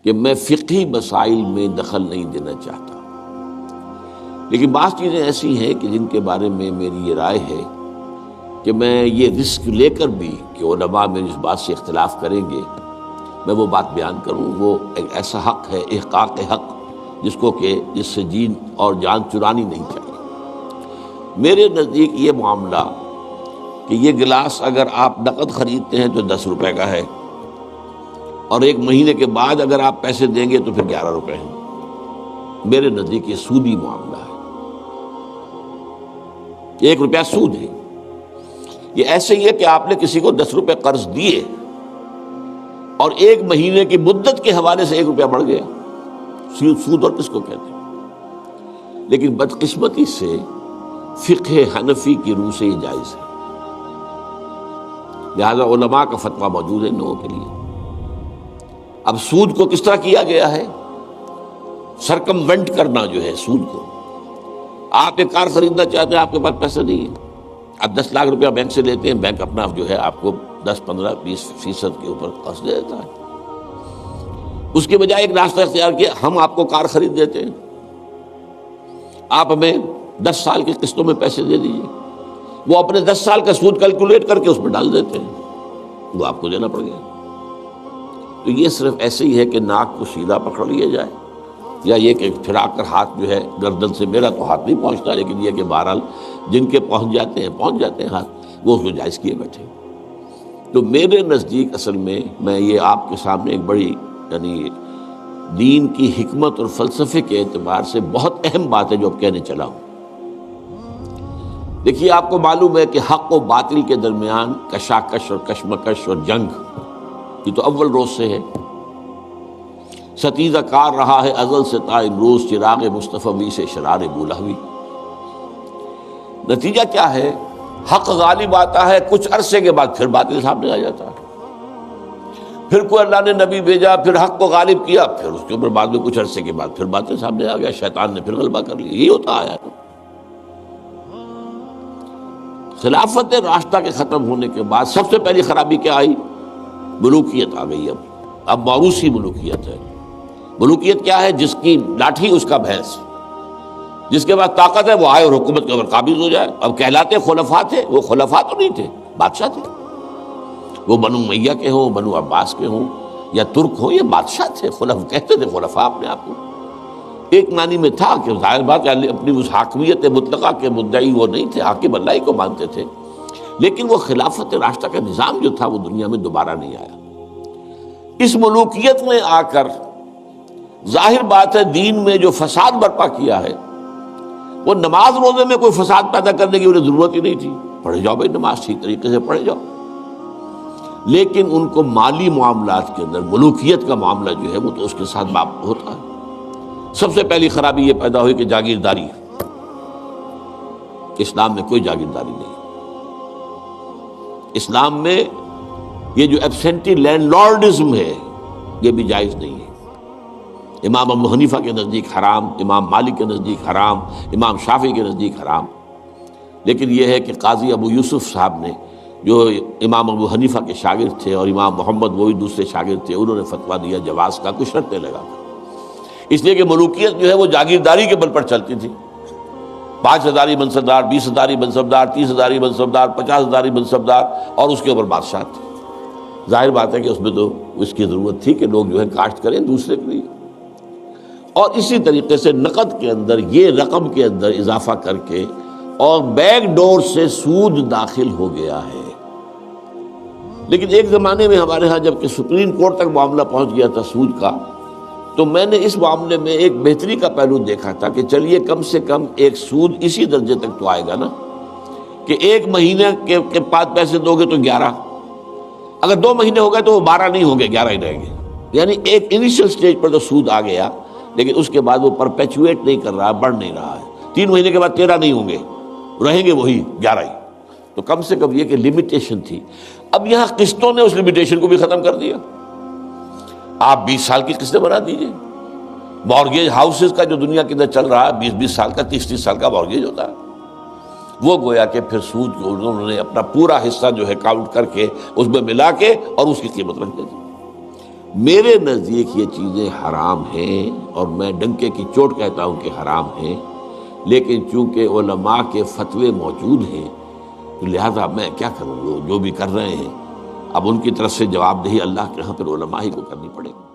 کہ میں فقہی مسائل میں دخل نہیں دینا چاہتا، لیکن بعض چیزیں ایسی ہیں کہ جن کے بارے میں میری یہ رائے ہے کہ میں یہ رسک لے کر بھی کہ علماء میں اس بات سے اختلاف کریں گے، میں وہ بات بیان کروں۔ وہ ایک ایسا حق ہے، احقاق حق، جس سے جین اور جان چرانی نہیں چاہیے۔ میرے نزدیک یہ معاملہ کہ یہ گلاس اگر آپ نقد خریدتے ہیں تو 10 روپے کا ہے، اور 1 مہینے کے بعد اگر آپ پیسے دیں گے تو پھر 11 روپے ہیں۔ میرے نزدیک یہ سودی معاملہ ہے، 1 روپیہ سود ہے۔ یہ ایسے ہی ہے کہ آپ نے کسی کو 10 روپے قرض دیے اور 1 مہینے کی مدت کے حوالے سے 1 روپیہ بڑھ گیا۔ سود اور کس کو کہتے ہیں؟ لیکن بدقسمتی سے فقہ حنفی کی روح سے یہ جائز ہے، لہذا علماء کا فتویٰ موجود ہے ان لوگوں کے لیے۔ اب سود کو کس طرح کیا گیا ہے؟ سرکموینٹ کرنا جو ہے سود کو۔ آپ ایک کار خریدنا چاہتے ہیں، آپ کے پاس پیسے نہیں ہے، آپ 10 لاکھ روپیہ بینک سے لیتے ہیں، بینک اپنا جو ہے آپ کو 10، 15، 20% کے اوپر قرض دے دیتا ہے۔ اس کے بجائے ایک راستہ اختیار کیا، ہم آپ کو کار خرید دیتے ہیں، آپ ہمیں 10 سال کی قسطوں میں پیسے دے دیجیے۔ وہ اپنے 10 سال کا سود کیلکولیٹ کر کے اس میں ڈال دیتے ہیں، وہ آپ کو دینا پڑ گیا۔ تو یہ صرف ایسے ہی ہے کہ ناک کو سیدھا پکڑ لیا جائے، یا یہ کہ پھرا کر ہاتھ جو ہے گردن سے، میرا تو ہاتھ نہیں پہنچتا، لیکن یہ کہ بہرحال جن کے پہنچ جاتے ہیں ہاتھ، وہ اس کو جائز کیے بیٹھے۔ تو میرے نزدیک اصل میں یہ آپ کے سامنے ایک بڑی یعنی دین کی حکمت اور فلسفے کے اعتبار سے بہت اہم بات ہے جو اب کہنے چلا ہوں۔ دیکھیے، آپ کو معلوم ہے کہ حق و باطل کے درمیان کشاکش اور کشمکش اور جنگ یہ تو اول روز سے ہے، ستیزہ کار رہا ہے ازل سے تا امروز، چراغ مصطفی سے شرار بولہوی۔ نتیجہ کیا ہے؟ حق غالب آتا ہے، کچھ عرصے کے بعد پھر باطل سامنے آ جاتا ہے، پھر کوئی اللہ نے نبی بھیجا، پھر حق کو غالب کیا، پھر اس کے اوپر بعد میں کچھ عرصے کے بعد پھر باطل سامنے آ گیا، شیطان نے پھر غلبہ کر لیا۔ یہی ہوتا آیا ہے۔ خلافت راشدہ کے ختم ہونے کے بعد سب سے پہلی خرابی کیا آئی؟ ملوکیت آ گئی۔ اب موروثی ملوکیت ہے۔ ملوکیت کیا ہے؟ جس کی لاٹھی اس کا بھینس، جس کے بعد طاقت ہے وہ آئے اور حکومت کے اوپر قابض ہو جائے۔ اب کہلاتے خلفاء تھے، وہ خلفاء تو نہیں تھے، بادشاہ تھے۔ وہ بنو امیہ کے ہوں، بنو عباس کے ہوں، یا ترک ہوں، یہ بادشاہ تھے، کہتے تھے خلفاء اپنے آپ کو۔ ایک معنی میں تھا کہ ظاہر بات ہے اپنی اس حاکمیت مطلقہ کے مدعی وہ نہیں تھے، حاکم اللہ ہی کو مانتے تھے، لیکن وہ خلافت راشدہ کا نظام جو تھا وہ دنیا میں دوبارہ نہیں آیا۔ اس ملوکیت میں آ کر ظاہر بات ہے دین میں جو فساد برپا کیا ہے، وہ نماز روزے میں کوئی فساد پیدا کرنے کی انہیں ضرورت ہی نہیں تھی، پڑھے جاؤ بھائی نماز، ٹھیک طریقے سے پڑھے جاؤ۔ لیکن ان کو مالی معاملات کے اندر ملوکیت کا معاملہ جو ہے وہ تو اس کے ساتھ باپ ہوتا ہے۔ سب سے پہلی خرابی یہ پیدا ہوئی کہ جاگیرداری، اسلام میں کوئی جاگیرداری نہیں۔ اسلام میں یہ جو ایبسینٹی لینڈ لارڈزم ہے یہ بھی جائز نہیں ہے۔ امام ابو حنیفہ کے نزدیک حرام، امام مالک کے نزدیک حرام، امام شافعی کے نزدیک حرام۔ لیکن یہ ہے کہ قاضی ابو یوسف صاحب نے، جو امام ابو حنیفہ کے شاگرد تھے، اور امام محمد وہ بھی دوسرے شاگرد تھے، انہوں نے فتویٰ دیا جواز کا، کچھ شرطیں لگا کر، اس لیے کہ ملوکیت جو ہے وہ جاگیرداری کے بل پر چلتی تھی۔ 5,000 منصبدار، 20,000 منصبدار، 30,000 منصبدار، 50,000 منصبدار، اور اس کے اوپر بادشاہ تھے۔ ظاہر بات ہے کہ اس میں تو اس کی ضرورت تھی کہ لوگ جو ہے کاشت کریں دوسرے کے لیے، اور اسی طریقے سے نقد کے اندر یہ رقم کے اندر اضافہ کر کے اور بیک ڈور سے سود داخل ہو گیا ہے۔ لیکن ایک زمانے میں ہمارے ہاں جب کہ سپریم کورٹ تک معاملہ پہنچ گیا تھا سود کا، تو میں نے اس معاملے میں ایک بہتری کا پہلو دیکھا تھا کہ چلیے کم سے کم ایک سود اسی درجے تک تو آئے گا نا کہ 1 مہینے کے بعد پیسے دو گے تو 11، اگر 2 مہینے ہو گئے تو وہ 12 نہیں ہوں گے، 11 ہی رہیں گے۔ یعنی ایک انیشل سٹیج پر تو سود آ گیا، لیکن اس کے بعد وہ پرپیچویٹ نہیں کر رہا، بڑھ نہیں رہا ہے۔ 3 مہینے کے بعد 13 نہیں ہوں گے، رہیں گے وہی 11 ہی۔ تو کم سے کم یہ کہ لمیٹیشن تھی۔ اب یہاں قسطوں نے اس لمیٹیشن کو بھی ختم کر دیا۔ آپ 20 سال کی قسطیں بنا دیجئے۔ مارگیج ہاؤسز کا جو دنیا کے اندر چل رہا ہے 20 سال کا، 30 سال کا مارگیج ہوتا ہے، وہ گویا کہ پھر سود کو انہوں نے اپنا پورا حصہ جو ہے کاؤنٹ کر کے اس میں ملا کے اور اس کی قیمت رکھ دی۔ میرے نزدیک یہ چیزیں حرام ہیں اور میں ڈنکے کی چوٹ کہتا ہوں کہ حرام ہیں، لیکن چونکہ علماء کے فتوے موجود ہیں تو لہٰذا میں کیا کروں، جو بھی کر رہے ہیں اب ان کی طرف سے جواب دہی اللہ کے ہاں پھر علماء ہی کو کرنی پڑے گی۔